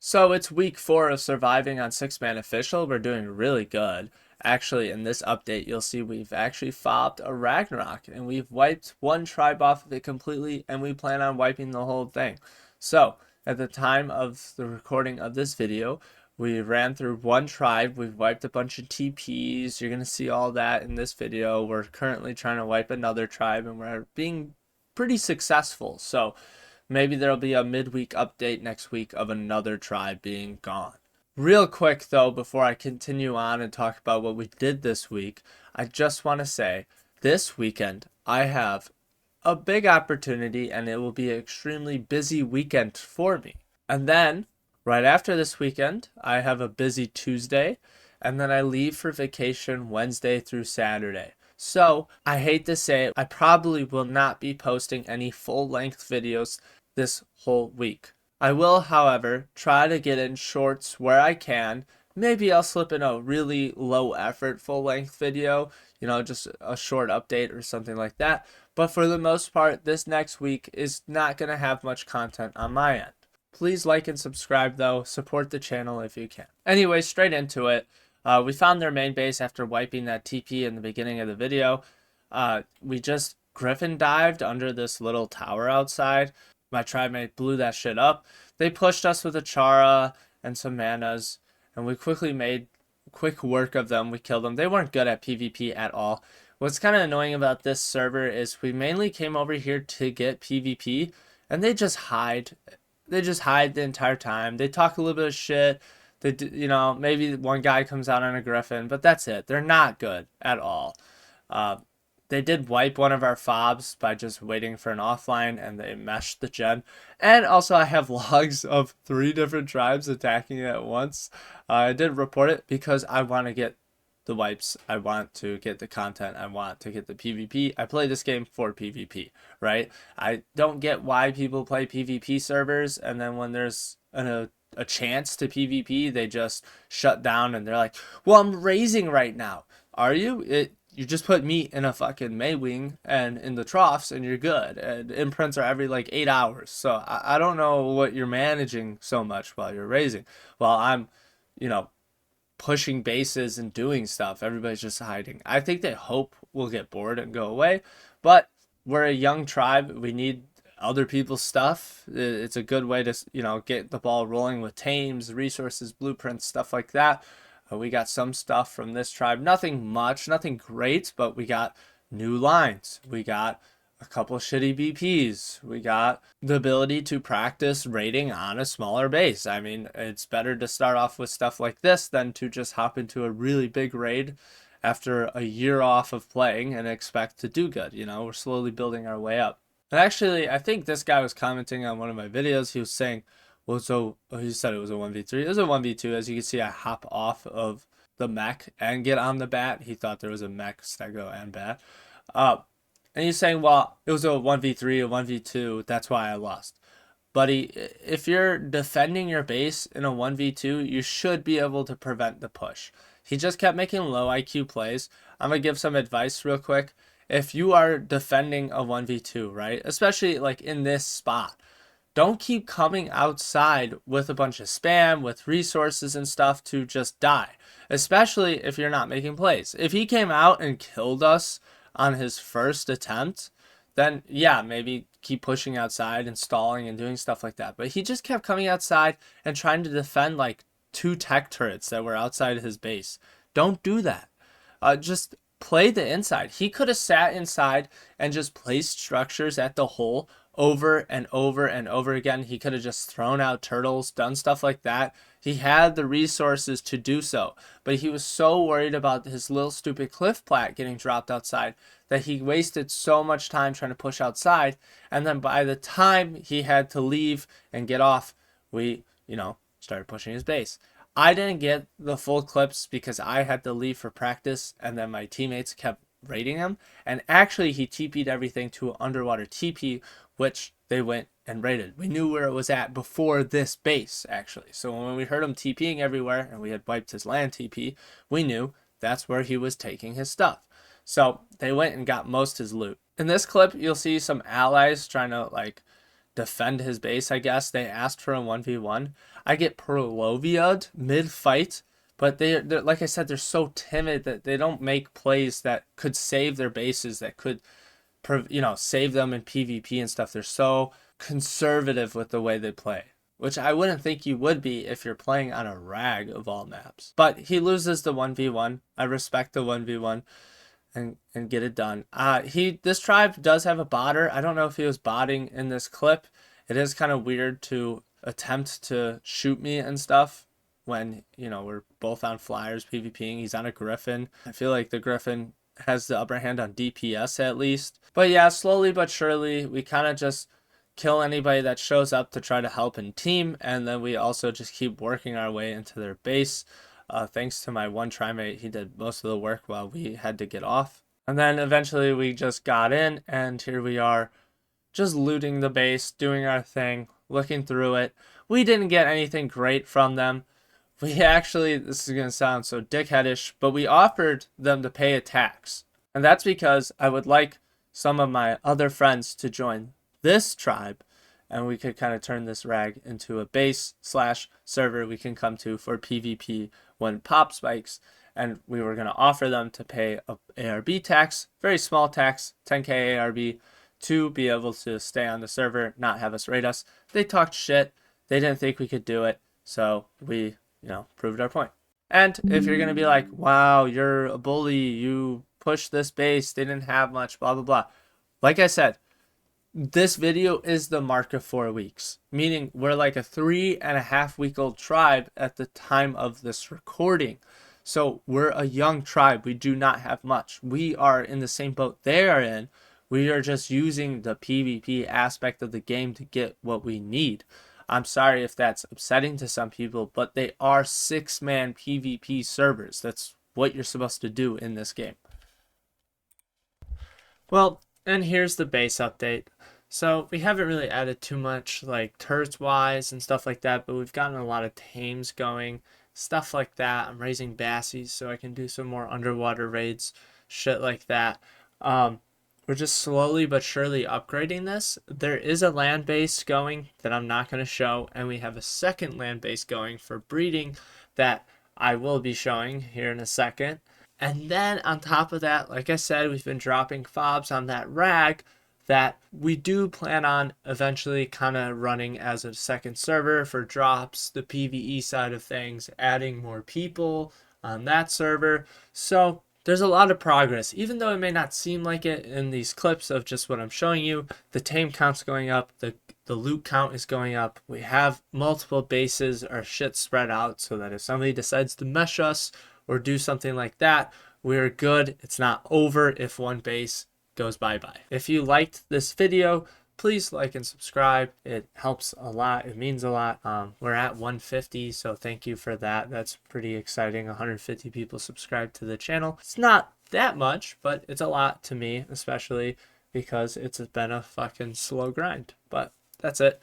So it's week 4 of surviving on 6-man official. We're doing really good. Actually, in this update, you'll see we've actually fobbed a Ragnarok and we've wiped one tribe off of it completely, and we plan on wiping the whole thing. So, at the time of the recording of this video, we ran through one tribe. We've wiped a bunch of TPs. You're going to see all that in this video. We're currently trying to wipe another tribe and we're being pretty successful. So, maybe there'll be a midweek update next week of another tribe being gone. Real quick though, before I continue on and talk about what we did this week, I just want to say this weekend I have a big opportunity and it will be an extremely busy weekend for me. And then, right after this weekend, I have a busy Tuesday, and then I leave for vacation Wednesday through Saturday. So, I hate to say it, I probably will not be posting any full-length videos this whole week. I will, however, try to get in shorts where I can. Maybe I'll slip in a really low effort full length video, just a short update or something like that. But for the most part, this next week is not going to have much content on my end. Please like and subscribe though, support the channel if you can. Anyway, straight into it. We found their main base after wiping that TP in the beginning of the video. We just Griffin dived under this little tower outside. My tribe mate blew that shit up. They pushed us with a Chara and some manas, and we quickly made quick work of them. We killed them. They weren't good at PvP at all. What's kind of annoying about this server is we mainly came over here to get PvP, and they just hide. They just hide the entire time. They talk a little bit of shit. They, maybe one guy comes out on a Griffin, but that's it. They're not good at all. They did wipe one of our fobs by just waiting for an offline, and they meshed the gen. And also I have logs of 3 different tribes attacking it at once. I did report it because I want to get the wipes. I want to get the content. I want to get the PvP. I play this game for PvP, right? I don't get why people play PvP servers, and then when there's a chance to PvP, they just shut down and they're like, well, I'm raising right now. Are you? You just put meat in a fucking Maywing and in the troughs and you're good. And imprints are every like 8 hours. So I don't know what you're managing so much while you're raising. While I'm, pushing bases and doing stuff, everybody's just hiding. I think they hope we'll get bored and go away. But we're a young tribe. We need other people's stuff. It's a good way to, get the ball rolling with tames, resources, blueprints, stuff like that. We got some stuff from this tribe. Nothing much, nothing great, but we got new lines. We got a couple shitty BPs. We got the ability to practice raiding on a smaller base. I mean, it's better to start off with stuff like this than to just hop into a really big raid after a year off of playing and expect to do good. We're slowly building our way up. And actually, I think this guy was commenting on one of my videos. He was saying, well, so he said it was a 1v3. It was a 1v2. As you can see, I hop off of the mech and get on the bat. He thought there was a mech, stego, and bat. And he's saying, well, it was a 1v3, a 1v2. That's why I lost. Buddy, if you're defending your base in a 1v2, you should be able to prevent the push. He just kept making low IQ plays. I'm going to give some advice real quick. If you are defending a 1v2, right, especially like in this spot, don't keep coming outside with a bunch of spam, with resources and stuff to just die, especially if you're not making plays. If he came out and killed us on his first attempt, then yeah, maybe keep pushing outside and stalling and doing stuff like that. But he just kept coming outside and trying to defend like 2 tech turrets that were outside his base. Don't do that. Just play the inside. He could have sat inside and just placed structures at the hole over and over and over again. He could have just thrown out turtles, done stuff like that. He had the resources to do so, but he was so worried about his little stupid cliff plat getting dropped outside that he wasted so much time trying to push outside. And then by the time he had to leave and get off, we, started pushing his base. I didn't get the full clips because I had to leave for practice, and then my teammates kept raiding him. And actually, he TP'd everything to an underwater TP, which they went and raided. We knew where it was at before this base, actually. So when we heard him TPing everywhere, and we had wiped his land TP, we knew that's where he was taking his stuff. So they went and got most his loot. In this clip, you'll see some allies trying to, defend his base, I guess. They asked for a 1v1. I get Perlovia'd mid-fight, but they're like I said, they're so timid that they don't make plays that could save their bases, that could, save them in PvP and stuff. They're so conservative with the way they play, which I wouldn't think you would be if you're playing on a rag of all maps. But he loses the 1v1. I respect the 1v1 and get it done. This tribe does have a botter. I don't know if he was botting in this clip. It is kind of weird to attempt to shoot me and stuff when, we're both on flyers PvPing. He's on a Griffin. I feel like the Griffin has the upper hand on DPS at least. But yeah, slowly but surely, we kind of just kill anybody that shows up to try to help in team, and then we also just keep working our way into their base. Thanks to my one trimate, he did most of the work while we had to get off. And then eventually we just got in, and here we are, just looting the base, doing our thing, looking through it. We didn't get anything great from them. We actually, this is going to sound so dickheadish, but we offered them to pay a tax. And that's because I would like some of my other friends to join this tribe, and we could kind of turn this rag into a base/server we can come to for PvP when pop spikes. And we were going to offer them to pay a ARB tax, very small tax, 10k ARB, to be able to stay on the server, not have us raid us. They talked shit. They didn't think we could do it, so we proved our point. And if you're going to be like, wow, you're a bully, you pushed this base, they didn't have much, blah, blah, blah. Like I said, this video is the mark of 4 weeks, meaning we're like a 3.5-week-old tribe at the time of this recording. So we're a young tribe. We do not have much. We are in the same boat they are in. We are just using the PvP aspect of the game to get what we need. I'm sorry if that's upsetting to some people, but they are 6-man PvP servers. That's what you're supposed to do in this game. Well, and here's the base update. So we haven't really added too much like turrets wise and stuff like that, but we've gotten a lot of tames going, stuff like that. I'm raising bassies so I can do some more underwater raids, shit like that. We're just slowly but surely upgrading this. There is a land base going that I'm not going to show, and we have a second land base going for breeding that I will be showing here in a second. And then on top of that, like I said, we've been dropping fobs on that rag that we do plan on eventually kind of running as a second server for drops, the PvE side of things, adding more people on that server. So there's a lot of progress, even though it may not seem like it in these clips of just what I'm showing you. The tame count's going up, the loot count is going up. We have multiple bases or shit spread out so that if somebody decides to mesh us or do something like that, we're good. It's not over if one base goes bye-bye. If you liked this video, please like and subscribe. It helps a lot. It means a lot. We're at 150, so thank you for that. That's pretty exciting. 150 people subscribe to the channel. It's not that much, but it's a lot to me, especially because it's been a fucking slow grind. But that's it.